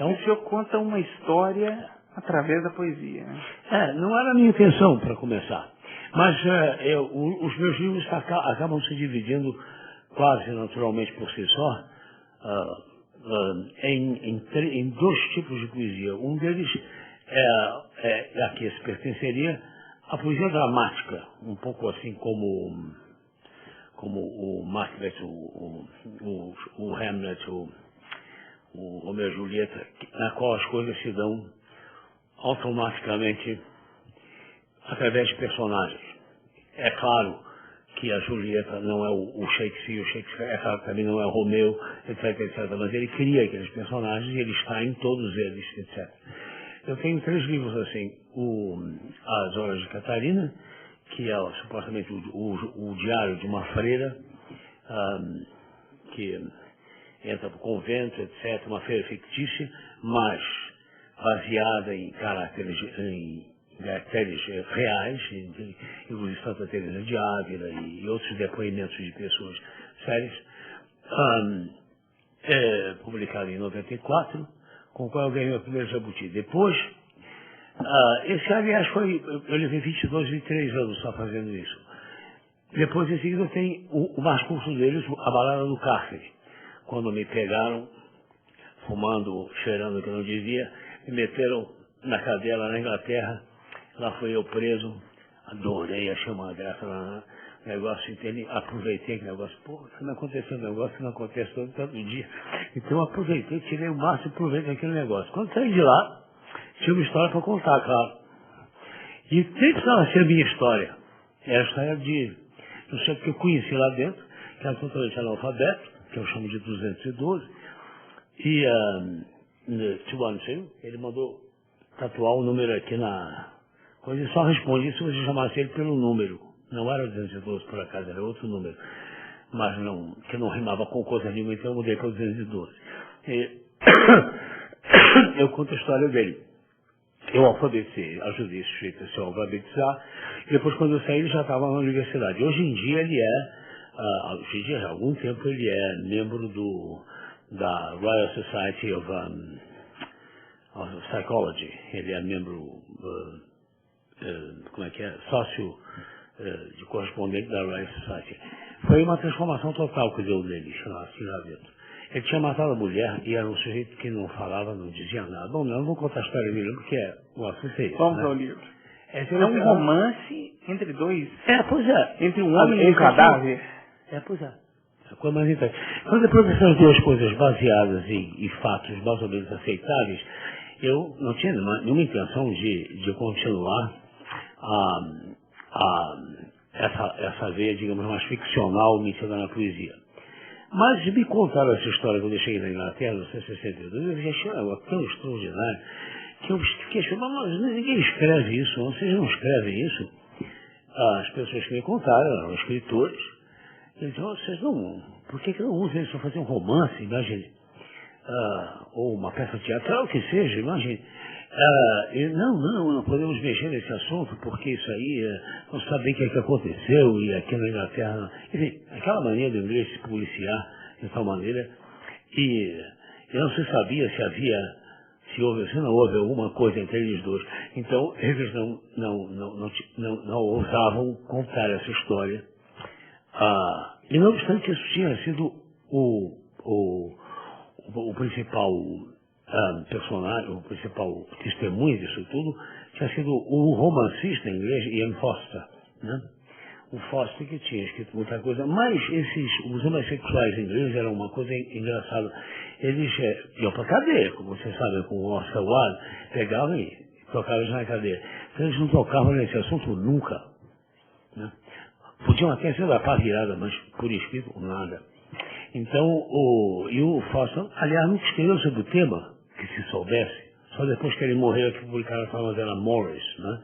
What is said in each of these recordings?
Então, o senhor conta uma história através da poesia, né? Não era a minha intenção, para começar. Mas os meus livros acabam se dividindo quase naturalmente por si só em dois tipos de poesia. Um deles a que se pertenceria à poesia dramática, um pouco assim como o Macbeth, o Hamlet, o Romeu e Julieta, na qual as coisas se dão automaticamente através de personagens. É claro que a Julieta não é o Shakespeare, o Shakespeare é claro que também não é o Romeu, etc, etc, mas ele cria aqueles personagens e ele está em todos eles, etc. Eu tenho 3 livros assim, As Horas de Catarina, que é supostamente o diário de uma freira, que entra para o convento, etc., uma freira fictícia, mas baseada em caracteres reais, inclusive Santa Teresa de Ávila e outros depoimentos de pessoas sérias, publicado em 94, com o qual eu ganhei o primeiro jabuti. Depois, esse aliás eu levei 22, 23 anos só fazendo isso. Depois, em seguida, tem o mais curto deles, A Balada do Cárcere, quando me pegaram fumando, cheirando que eu não devia, me meteram na cadeia lá na Inglaterra. Lá fui eu preso, adorei, achei uma graça lá no negócio, aproveitei aquele negócio, se não aconteceu um negócio, não acontece todo dia. Então eu aproveitei, tirei o máximo proveito daquele negócio. Quando saí de lá, tinha uma história para contar, claro. E nem precisava ser a minha história. Era a história de um sujeito que eu conheci lá dentro, que era totalmente analfabeto, que eu chamo de 212, e no 212, ele mandou tatuar o número aqui na coisa e só respondia se você chamasse ele pelo número. Não era 212 por acaso, era outro número. Mas que não rimava com coisa nenhuma, então eu mudei para o 212. Eu conto a história dele. Eu alfabetizei, ajudei esse sujeito a se alfabetizar, e depois quando eu saí ele já estava na universidade. Hoje em dia ele há algum tempo ele é membro da Royal Society of Psychology. Ele é membro, sócio de correspondente da Royal Society. Foi uma transformação total que deu dele, assim lá dentro. Ele tinha matado a mulher e era um sujeito que não falava, não dizia nada. Bom, não vou contar a história dele porque o assunto é esse. Vamos ao livro. É um romance entre dois. Pois é. Entre um homem e um cadáver. Pois é. A coisa mais interessante. Quando depois dessas duas coisas baseadas em fatos mais ou menos aceitáveis, eu não tinha nenhuma intenção de continuar essa veia, digamos, mais ficcional metida na poesia. Mas me contaram essa história quando eu cheguei na Inglaterra, em 1962, eu achei algo tão extraordinário que eu fiquei achando, mas ninguém escreve isso, vocês não escrevem isso. As pessoas que me contaram eram escritores. Então, vocês não, por que não usam isso para fazer um romance, imagine? Ou uma peça teatral, que seja, imagine. Não podemos mexer nesse assunto, porque isso aí, não sabe bem o que aconteceu, e aqui na Inglaterra, enfim, aquela maneira do inglês se policiar de tal maneira, e não se sabia se não houve alguma coisa entre eles dois. Então, eles não ousavam contar essa história. E não obstante isso tinha sido o principal personagem, o principal testemunho disso tudo, tinha sido o romancista inglês Ian Foster, né? O Foster que tinha escrito muita coisa, mas os homossexuais ingleses eram uma coisa engraçada. Eles iam para a cadeia, como vocês sabem, com o Oscar Wilde, pegavam e tocavam eles na cadeia. Então eles não tocavam nesse assunto nunca, né? Podiam até ser da pá virada, mas por escrito nada. Então, o Foster, aliás, nunca escreveu sobre o tema, que se soubesse, só depois que ele morreu que publicaram a forma dela Morris, né?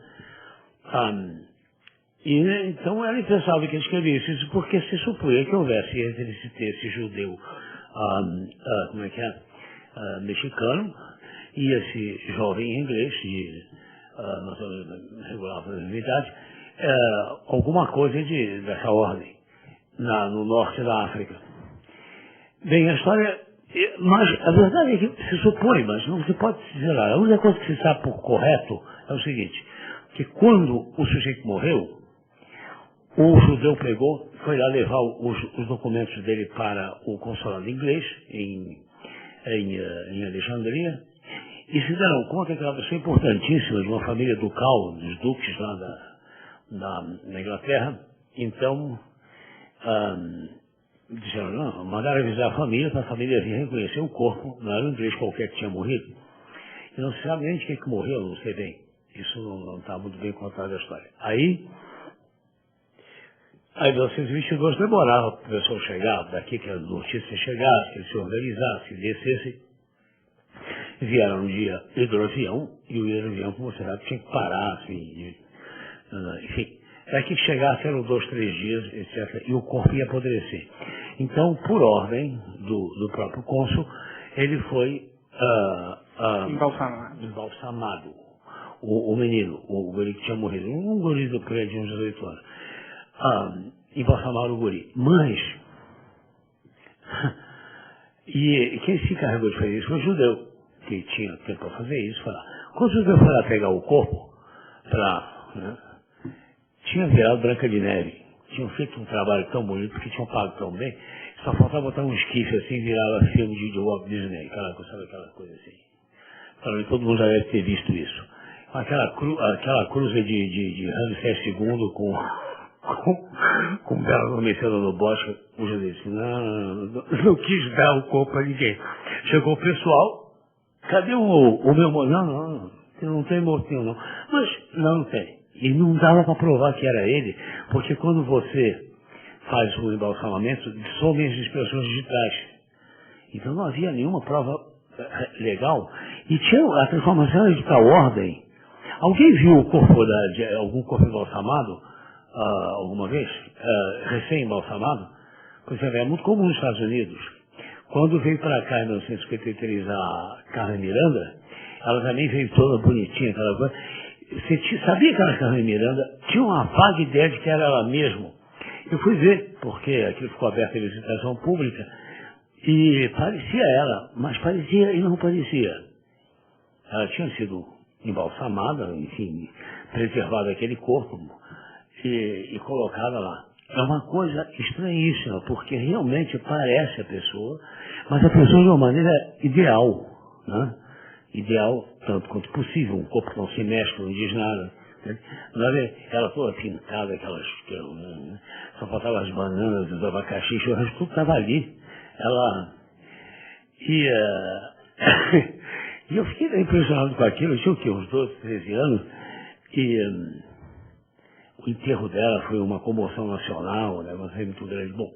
Então ele pensava que ele escrevia isso porque se supunha que houvesse entre esse judeu mexicano e esse jovem inglês de regular idade, alguma coisa dessa ordem no norte da África. Bem, a história Mas a verdade é que se supõe, mas não se pode dizer lá. A única coisa que se sabe por correto é o seguinte, que quando o sujeito morreu, o judeu pegou, foi lá levar os documentos dele para o consulado inglês em Alexandria, e se deram conta que era uma pessoa importantíssima, de uma família ducal, dos duques lá na Inglaterra. Então, disseram, não, mandaram avisar a família, para a família vir reconhecer o corpo, não era um inglês qualquer que tinha morrido. E não se sabe nem de que morreu, não sei bem. Isso não está muito bem contado a história. Aí, em 1922 demorava para o pessoal chegar, daqui que a notícia chegasse, que eles se organizassem, descessem. Vieram um dia hidroavião, e o hidroavião, como você sabe, tinha que parar, assim, enfim. Daqui que chegasse eram 2, 3 dias, etc. E o corpo ia apodrecer. Então, por ordem do próprio cônsul, ele foi embalsamado. O menino, o guri que tinha morrido, um guri do prédio de uns 18 anos. Embalsamaram o guri. Mas, e quem se encarregou de fazer isso foi o judeu, que tinha tempo para fazer isso. Quando o judeu foi lá pegar o corpo, tinha virado Branca de Neve. Tinham feito um trabalho tão bonito, porque tinham pago tão bem, só faltava botar um esquife assim e virava filme de Walt Disney, aquela coisa assim. Então, todo mundo já deve ter visto isso. Aquela cruza de Ramsés II com Bela adormecendo no bosque, o judeu disse, não quis dar o corpo a ninguém. Chegou o pessoal, cadê o meu morto? Não tem mortinho não. Mas não tem. E não dava para provar que era ele, porque quando você faz o embalsamamento, dissolvem as expressões digitais. Então não havia nenhuma prova legal. E tinha a transformação era de tal ordem. Alguém viu o corpo algum corpo embalsamado alguma vez? Recém-embalsamado? Pois é muito comum nos Estados Unidos. Quando veio para cá em 1953 a Carmen Miranda, ela também veio toda bonitinha, aquela coisa. Você sabia que era Carmen Miranda? Tinha uma vaga ideia de que era ela mesma. Eu fui ver, porque aquilo ficou aberto à visitação pública, e parecia ela, mas parecia e não parecia. Ela tinha sido embalsamada, enfim, preservado aquele corpo e colocada lá. É uma coisa estranhíssima, porque realmente parece a pessoa, mas a pessoa de uma maneira ideal, né? Ideal, tanto quanto possível, um corpo que não se mexe, não diz nada. Né? Ela toda pintada, só faltavam as bananas, os abacaxi, o resto tudo estava ali. Ela ia... E eu fiquei impressionado com aquilo, eu tinha o quê? Uns 12, 13 anos, e o enterro dela foi uma comoção nacional, né? Mas foi muito grande. Bom,